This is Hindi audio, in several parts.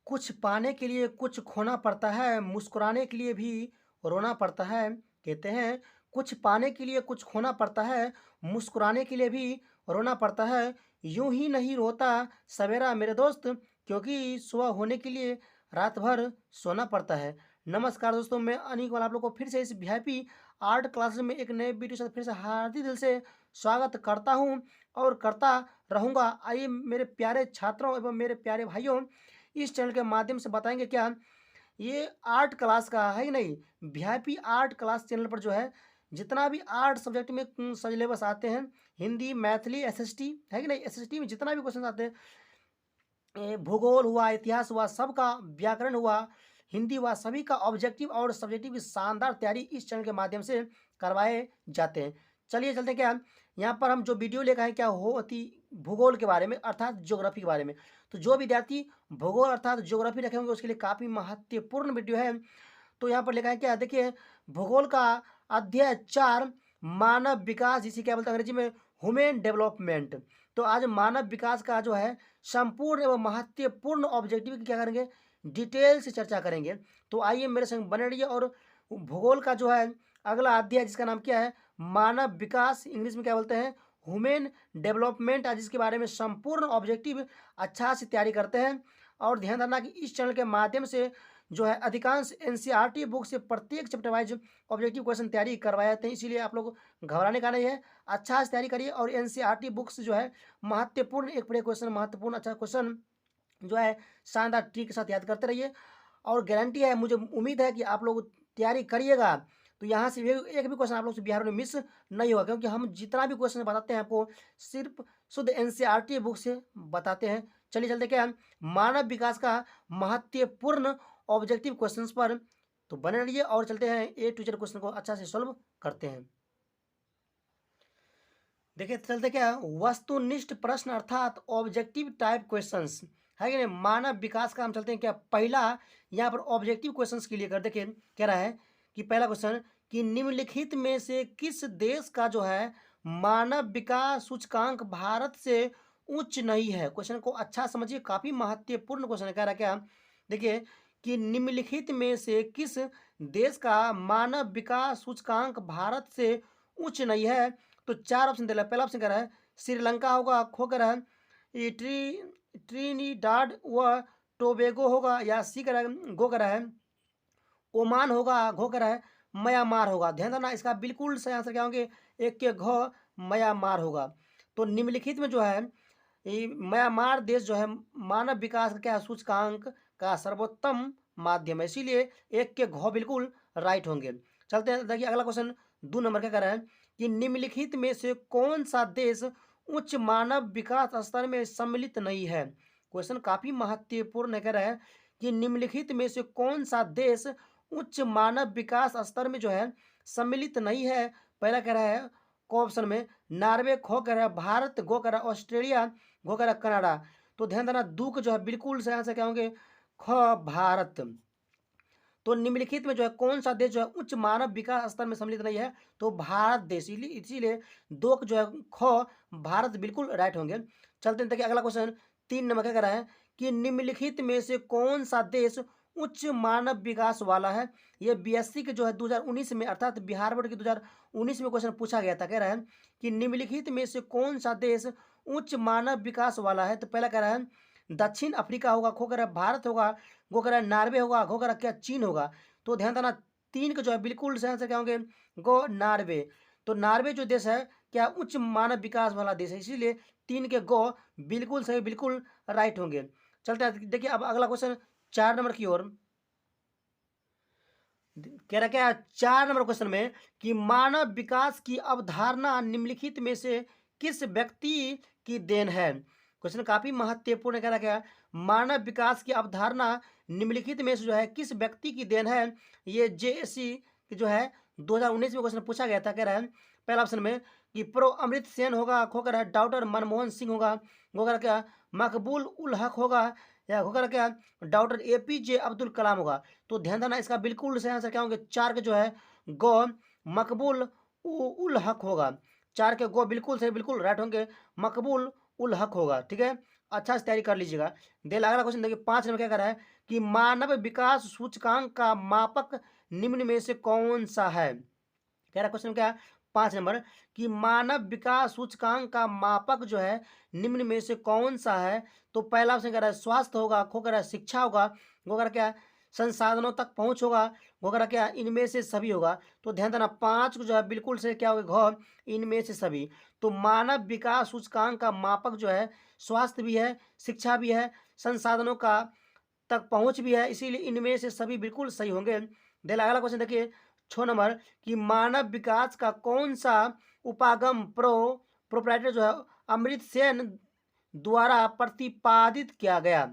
कुछ पाने के लिए कुछ खोना पड़ता है, मुस्कुराने के लिए भी रोना पड़ता है। कहते हैं कुछ पाने के लिए कुछ खोना पड़ता है, मुस्कुराने के लिए भी रोना पड़ता है। यूं ही नहीं रोता सवेरा मेरे दोस्त, क्योंकि सुबह होने के लिए रात भर सोना पड़ता है। नमस्कार दोस्तों, मैं अनिक वाला आप लोग को फिर से इस वीआईपी आर्ट क्लासेस में एक नए वीडियो के साथ फिर से हार्दिक दिल से स्वागत करता हूं और करता रहूंगा। आइए मेरे प्यारे छात्रों एवं मेरे प्यारे भाइयों, इस चैनल के माध्यम से बताएंगे क्या ये आर्ट क्लास का है कि नहीं। वीआईपी आर्ट क्लास चैनल पर जो है जितना भी आर्ट सब्जेक्ट में सिलेबस आते हैं, हिंदी मैथिली एसएसटी है कि नहीं, एसएसटी में जितना भी क्वेश्चन आते हैं, भूगोल हुआ, इतिहास हुआ, सबका व्याकरण हुआ, हिंदी हुआ, सभी का ऑब्जेक्टिव और सब्जेक्टिव की शानदार तैयारी इस चैनल के माध्यम से करवाए जाते हैं। चलिए चलते हैं क्या, यहाँ पर हम जो वीडियो लेकर आए क्या होती भूगोल के बारे में अर्थात ज्योग्राफी के बारे में। तो जो विद्यार्थी भूगोल अर्थात ज्योग्राफी रखे होंगे उसके लिए काफ़ी महत्वपूर्ण वीडियो है। तो यहाँ पर लिखा है क्या, देखिए भूगोल का अध्याय 4 मानव विकास, जिसे क्या बोलते हैं अंग्रेजी में ह्यूमन डेवलपमेंट। तो आज मानव विकास का जो है संपूर्ण एवं महत्वपूर्ण ऑब्जेक्टिव की क्या करेंगे, डिटेल से चर्चा करेंगे। तो आइए मेरे संग बने रहिए। और भूगोल का जो है अगला अध्याय जिसका नाम क्या है, मानव विकास, इंग्लिश में क्या बोलते हैं ह्यूमन डेवलपमेंट, आज इसके बारे में संपूर्ण ऑब्जेक्टिव अच्छा से तैयारी करते हैं। और ध्यान रखना कि इस चैनल के माध्यम से जो है अधिकांश एनसीईआरटी बुक से प्रत्येक चैप्टर वाइज ऑब्जेक्टिव क्वेश्चन तैयारी करवाए जाते हैं, इसीलिए आप लोग घबराने का नहीं है, अच्छा से तैयारी करिए। और एनसीईआरटी बुक्स जो है महत्वपूर्ण एक पर एक क्वेश्चन, महत्वपूर्ण अच्छा क्वेश्चन जो है शानदार ट्रिक के साथ याद करते रहिए। और गारंटी है, मुझे उम्मीद है कि आप लोग तैयारी करिएगा तो यहाँ से एक भी क्वेश्चन आप लोग से बिहार में मिस नहीं होगा, क्योंकि हम जितना भी क्वेश्चन बताते हैं आपको सिर्फ शुद्ध एनसीईआरटी बुक से बताते हैं। चलिए चलते क्या मानव विकास का महत्वपूर्ण ऑब्जेक्टिव क्वेश्चंस पर तो बने रहिए और चलते हैं ए टू जेड क्वेश्चन को अच्छा से सॉल्व करते हैं। देखिए चलते क्या वस्तुनिष्ठ प्रश्न अर्थात ऑब्जेक्टिव टाइप क्वेश्चंस है कि नहीं, मानव विकास का हम चलते हैं क्या पहला यहाँ पर ऑब्जेक्टिव क्वेश्चंस के लिए कर देखिए कह रहा है कि पहला क्वेश्चन कि निम्नलिखित में से किस देश का जो है मानव विकास सूचकांक भारत से उच्च नहीं है। क्वेश्चन को अच्छा समझिए, काफी महत्वपूर्ण क्वेश्चन है। कह रहा है क्या, देखिए कि निम्नलिखित में से किस देश का मानव विकास सूचकांक भारत से उच्च नहीं है। तो चार ऑप्शन दे रहा है। पहला ऑप्शन कह रहा है श्रीलंका होगा, खो कर रहा है ये ट्रिनिडाड व टोबेगो होगा, या सी कर रहा है गो कर रहा है ओमान होगा, घो कर रहा है म्यांमार होगा। ध्यान देना, इसका बिल्कुल सही आंसर क्या होंगे, एक के घ म्यांमार होगा। तो निम्नलिखित में जो है ये म्यांमार देश जो है मानव विकास का क्या सूचकांक का सर्वोत्तम माध्यम है, इसीलिए एक के घ बिल्कुल राइट होंगे। चलते हैं, देखिए अगला क्वेश्चन 2 नंबर क्या कर रहा है कि निम्नलिखित में से कौन सा देश उच्च मानव विकास स्तर में सम्मिलित नहीं है। क्वेश्चन काफी महत्वपूर्ण कह रहा है कि निम्नलिखित में से कौन सा देश उच्च मानव विकास स्तर में जो है सम्मिलित नहीं है। पहला कह रहा है को ऑप्शन में नॉर्वे, खो कह रहा है भारत, गो कह रहा है ऑस्ट्रेलिया, गो कह रहा है कनाडा। तो ध्यान देना दू के जो है बिल्कुल सही आंसर क्या होंगे, ख भारत। तो निम्नलिखित में जो है कौन सा देश जो है उच्च मानव विकास स्तर में सम्मिलित नहीं है, तो भारत देश, इसीलिए दो जो है ख भारत बिल्कुल राइट होंगे। चलते हैं देखिए अगला क्वेश्चन 3 नंबर क्या कर रहा है कि निम्नलिखित में से कौन सा देश उच्च मानव विकास वाला है। ये बीएससी के जो है 2019 में अर्थात बिहार बोर्ड के 2019 में क्वेश्चन पूछा गया था। कह रहा है कि निम्नलिखित में से कौन सा देश उच्च मानव विकास वाला है। तो पहला कह रहा है दक्षिण अफ्रीका होगा, खो कर भारत होगा, गो कर नॉर्वे होगा, गो कर क्या चीन होगा। तो ध्यान देना तीन का जो है बिल्कुल सही आंसर क्या होंगे, गो नॉर्वे। तो नॉर्वे जो देश है क्या उच्च मानव विकास वाला देश है, इसीलिए तीन के गो बिल्कुल सही बिल्कुल राइट होंगे। चलते हैं देखिए अब अगला क्वेश्चन 4 नंबर की ओर। कह रहा क्या 4 नंबर क्वेश्चन में कि मानव विकास की अवधारणा निम्नलिखित में से किस व्यक्ति की देन है। क्वेश्चन काफी महत्वपूर्ण कह रहा क्या मानव विकास की अवधारणा निम्नलिखित में से जो है किस व्यक्ति की देन है। ये जेएससी की जो है 2019 में क्वेश्चन पूछा गया था। कह रहा है पहला ऑप्शन में कि प्रो अमृत सेन होगा, खो कर है डॉक्टर मनमोहन सिंह होगा, वो कर क्या मकबूल उल हक होगा, या होकर क्या डॉक्टर एपीजे अब्दुल कलाम होगा। तो ध्यान देना इसका बिल्कुल सही आंसर क्या होंगे, चार के जो है गो मकबूल उल हक होगा। चार के गो बिल्कुल सही बिल्कुल राइट होंगे, मकबूल उल हक होगा। ठीक है, अच्छा से तैयारी कर लीजिएगा। अगला क्वेश्चन देखिए 5 नंबर क्या कर रहा है कि मानव विकास सूचकांक का मापक निम्न में से कौन सा है। कह रहा क्वेश्चन क्या है 5 नंबर कि मानव विकास सूचकांक का मापक जो है निम्न में से कौन सा है। तो पहला ऑप्शन कह रहा है स्वास्थ्य होगा, खो कह रहा है शिक्षा होगा, वो कह रहा क्या है संसाधनों तक पहुंच होगा, वो कह रहा क्या है इनमें से सभी होगा। तो ध्यान देना 5 को जो है बिल्कुल से क्या होगा घ इनमें से सभी। तो मानव विकास सूचकांक का मापक जो है स्वास्थ्य भी है, शिक्षा भी है, संसाधनों का तक पहुंच भी है, इसीलिए इनमें से सभी बिल्कुल सही होंगे। अगला क्वेश्चन देखिए 6 नंबर कि मानव विकास का कौन सा उपागम प्रोप्राइटर जो है अमृत सेन द्वारा प्रतिपादित किया गया।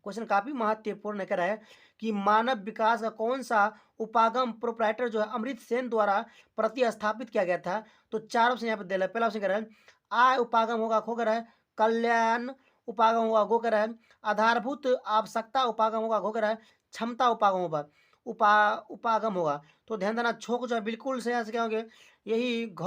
क्वेश्चन काफी महत्वपूर्ण कह रहा है कि मानव विकास का कौन सा उपागम प्रोप्राइटर जो है अमृत सेन द्वारा प्रतिस्थापित किया गया था। तो 4 ऑप्शन यहाँ पे दे रहा है। पहला ऑप्शन कह रहा है आय उपागम होगा, खो कर है कल्याण उपागम होगा, गो कर है आधारभूत आवश्यकता उपागम होगा, गो कर है क्षमता उपागम होगा उपागम होगा। तो ध्यान देना छो जो है बिल्कुल से यहाँ से क्या होंगे यही घ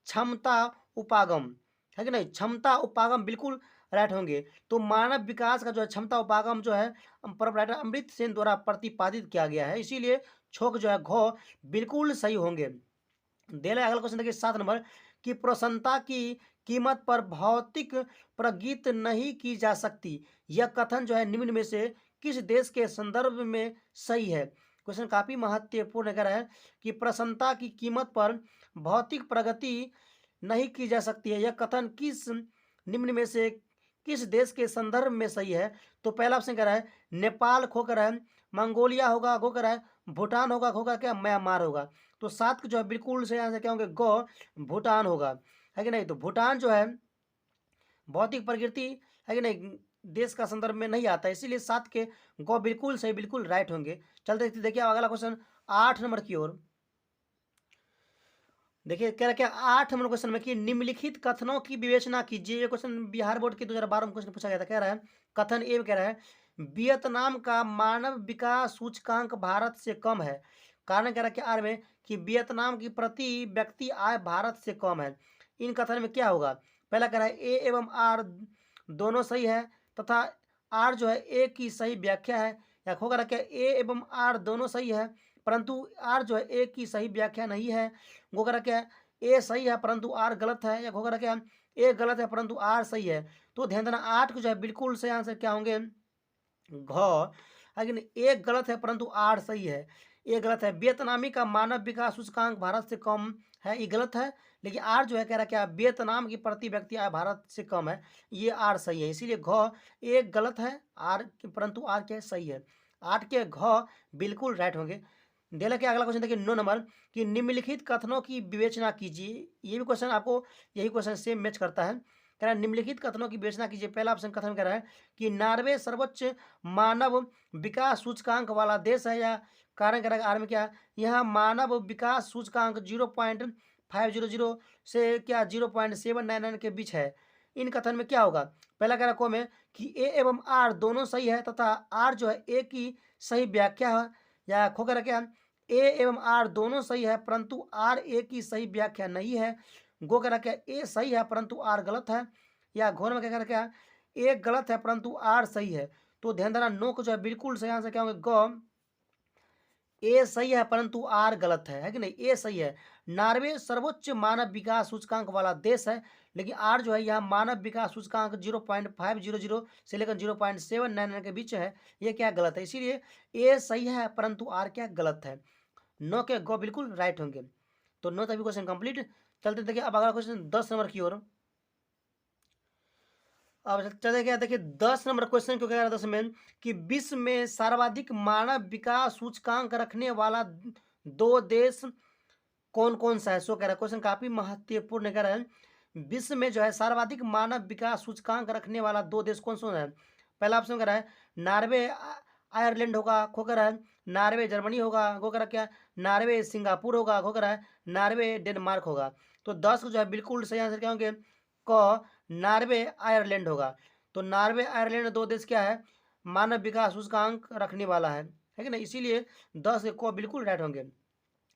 क्षमता उपागम है कि नहीं, क्षमता उपागम बिल्कुल राइट होंगे। तो मानव विकास का जो है क्षमता उपागम जो है प्रोप्राइटर अमृत सेन द्वारा प्रतिपादित किया गया है, इसीलिए छोक जो है घो बिल्कुल सही होंगे। अगला क्वेश्चन देखिए 7 नंबर कि प्रसन्नता की कीमत पर भौतिक प्रगति नहीं की जा सकती, यह कथन जो है निम्न में से किस देश के संदर्भ में सही है। क्वेश्चन काफी महत्वपूर्ण कह रहा है कि प्रसन्नता की कीमत पर भौतिक प्रगति नहीं की जा सकती है, यह कथन किस निम्न में से किस देश के संदर्भ में सही है। तो पहला ऑप्शन कह रहा है नेपाल, खो कर है मंगोलिया होगा, खो कर है भूटान होगा, खो कर क्या म्यांमार होगा। तो 7 जो है बिल्कुल से यहाँ से क्या होंगे गो भूटान होगा, है कि नहीं। तो भूटान जो है भौतिक प्रकृति है कि नहीं देश का संदर्भ में नहीं आता, इसीलिए 7 के गो बिल्कुल सही बिल्कुल राइट होंगे। चलते देखिए अगला क्वेश्चन 8 नंबर की ओर। देखिए कह रहा क्या 8 नंबर क्वेश्चन में कि निम्नलिखित कथनों की विवेचना कीजिए। ये क्वेश्चन बिहार बोर्ड के 2012 में क्वेश्चन पूछा गया था। कह रहा है कथन ए कह रहा है वियतनाम का मानव विकास सूचकांक भारत से कम है। कारण कह रहा है कि आर में कि वियतनाम की प्रति व्यक्ति आय भारत से कम है। इन कथन में क्या होगा। पहला कह रहा है ए एवं आर दोनों सही है तथा आर जो है ए की सही व्याख्या है, या होगा रहा क्या ए एवं आर दोनों सही है परंतु आर जो है ए की सही व्याख्या नहीं है। गोगरा क्या ए सही है परंतु आर गलत है, या गोगरा क्या ए गलत है परंतु आर सही है। तो ध्यान देना 8 को जो है बिल्कुल से आंसर क्या होंगे घ, लेकिन ए गलत है परंतु आर सही है। ए गलत है वियतनामी का मानव विकास सूचकांक भारत से कम है, ये गलत है। लेकिन आर जो है कह रहा क्या वियतनाम की प्रति व्यक्ति आय भारत से कम है, ये आर सही है। इसीलिए घ ए गलत है आर परंतु आर क्या सही है। 8 के घ बिल्कुल राइट होंगे। दे के अगला क्वेश्चन देखिए 9 नंबर कि निम्नलिखित कथनों की विवेचना कीजिए। ये भी क्वेश्चन आपको यही क्वेश्चन सेम मैच करता है। कह रहा है निम्नलिखित कथनों की विवेचना कीजिए। पहला ऑप्शन कथन कह रहा है कि नॉर्वे सर्वोच्च मानव विकास सूचकांक वाला देश है, या कारण कह रहा है आर में क्या यहाँ मानव विकास सूचकांक 0.500 से क्या 0.799 के बीच है। इन कथन में क्या होगा। पहला कह रहा को में कि ए एवं आर दोनों सही है तथा आर जो है ए की सही व्याख्या है, या खो कर क्या ए एवं आर दोनों सही है परंतु आर ए की सही व्याख्या नहीं है। गो कर क्या ए सही है परंतु आर गलत है, या घोर में क्या क्या ए गलत है परंतु आर सही है। तो ध्यान देना नो को जो है बिल्कुल सही आंसर क्या होंगे गो ए सही है परंतु आर गलत है कि नहीं ए सही है। नॉर्वे सर्वोच्च मानव विकास सूचकांक वाला देश है, लेकिन आर जो है यहाँ मानव विकास सूचकांक 0.500 से लेकर 0.799 के बीच है, ये क्या गलत है। इसीलिए ए सही है परंतु आर क्या गलत है। नो के गो बिल्कुल राइट होंगे। तो नो तभी क्वेश्चन कंप्लीट। चलते देखिए अब अगला क्वेश्चन 10 नंबर की ओर। अब चले गया देखिए 10 नंबर क्वेश्चन क्यों कह रहा है 10 में कि विश्व में सर्वाधिक मानव विकास सूचकांक रखने वाला 2 देश कौन कौन सा है। सो कह रहा है क्वेश्चन काफी महत्वपूर्ण कह रहा है विश्व में जो है सर्वाधिक मानव विकास सूचकांक रखने वाला 2 देश कौन कौन है। पहला ऑप्शन कह रहा है नॉर्वे आयरलैंड होगा, खो कर है नॉर्वे जर्मनी होगा, खो कर क्या नॉर्वे सिंगापुर होगा, खो कर है नॉर्वे डेनमार्क होगा। तो 10 जो है बिल्कुल सही आंसर क्या होंगे क नॉर्वे आयरलैंड होगा। तो नॉर्वे आयरलैंड 2 देश क्या है मानव विकास सूचकांक रखने वाला है कि ना, इसीलिए 10 को बिल्कुल राइट होंगे।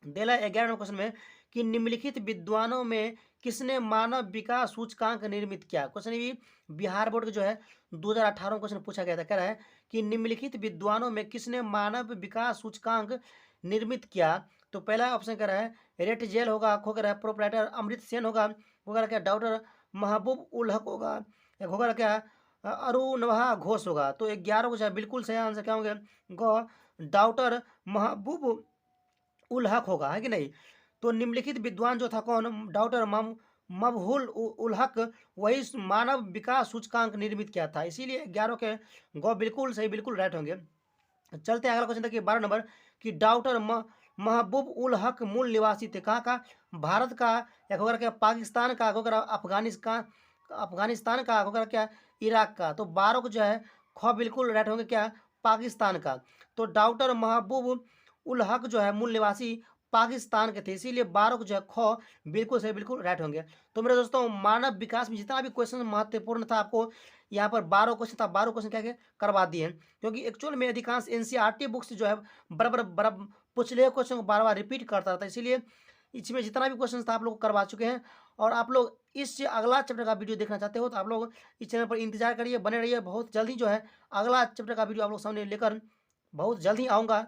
11 क्वेश्चन में कि निम्नलिखित विद्वानों में किसने मानव विकास सूचकांक निर्मित किया। क्वेश्चन ये बिहार बोर्ड का जो है 2018 क्वेश्चन पूछा गया था। कह रहा है कि निम्नलिखित विद्वानों में किसने मानव विकास सूचकांक निर्मित किया। तो पहला ऑप्शन कह रहा है रेट जेल होगा, खो कह रहा है प्रोपराइटर अमृत सेन होगा, वो कह रहा क्या डॉक्टर महबूब उल हक होगा, या होगा क्या अरुणवा घोष होगा। तो 11 को जो है बिल्कुल सही आंसर क्या होंगे, गो डॉक्टर महबूब उल हक होगा, है कि नहीं। तो निम्नलिखित विद्वान जो था कौन, डॉक्टर मबहुल उल हक, वही मानव विकास सूचकांक निर्मित किया था, इसीलिए 11 के गौ बिल्कुल सही, बिल्कुल राइट होंगे। चलते हैं अगला क्वेश्चन देखिए 12 नंबर कि डॉक्टर महबूब उल हक मूल निवासी थे कहाँ का, भारत का, या होगा क्या पाकिस्तान का, होगा अफगानिस्तान, अफगानिस्तान का, होगा क्या इराक का। तो 12 को जो है ख बिल्कुल राइट होंगे क्या, पाकिस्तान का। तो डॉक्टर महबूब उल हक जो है मूल निवासी पाकिस्तान के थे, इसीलिए 12 को जो है ख बिल्कुल सही, बिल्कुल राइट होंगे। तो मेरे दोस्तों मानव विकास में जितना भी क्वेश्चन महत्वपूर्ण था आपको यहाँ पर 12 क्वेश्चन था, 12 क्वेश्चन क्या क्या करवा दिए हैं, क्योंकि एक्चुअल में अधिकांश एनसीईआरटी बुक्स जो है बराबर बराबर पिछले क्वेश्चन को बार बार रिपीट करता था, इसीलिए इसमें जितना भी क्वेश्चन था आप लोग करवा चुके हैं। और आप लोग इस अगला चैप्टर का वीडियो देखना चाहते हो तो आप लोग इस चैनल पर इंतजार करिए, बने रहिए, बहुत जल्दी जो है अगला चैप्टर का वीडियो आप लोग सामने लेकर बहुत जल्दी आऊँगा।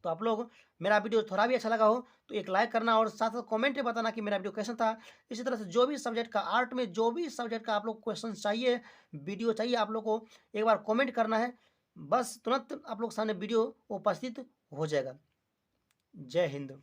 तो आप लोग मेरा वीडियो थोड़ा भी अच्छा लगा हो तो एक लाइक करना और साथ साथ कमेंट में बताना कि मेरा वीडियो कैसा था। इसी तरह से जो भी सब्जेक्ट का आर्ट में जो भी सब्जेक्ट का आप लोग क्वेश्चन चाहिए, वीडियो चाहिए, आप लोग को एक बार कमेंट करना है, बस तुरंत आप लोग सामने वीडियो उपस्थित हो जाएगा। जय हिंद।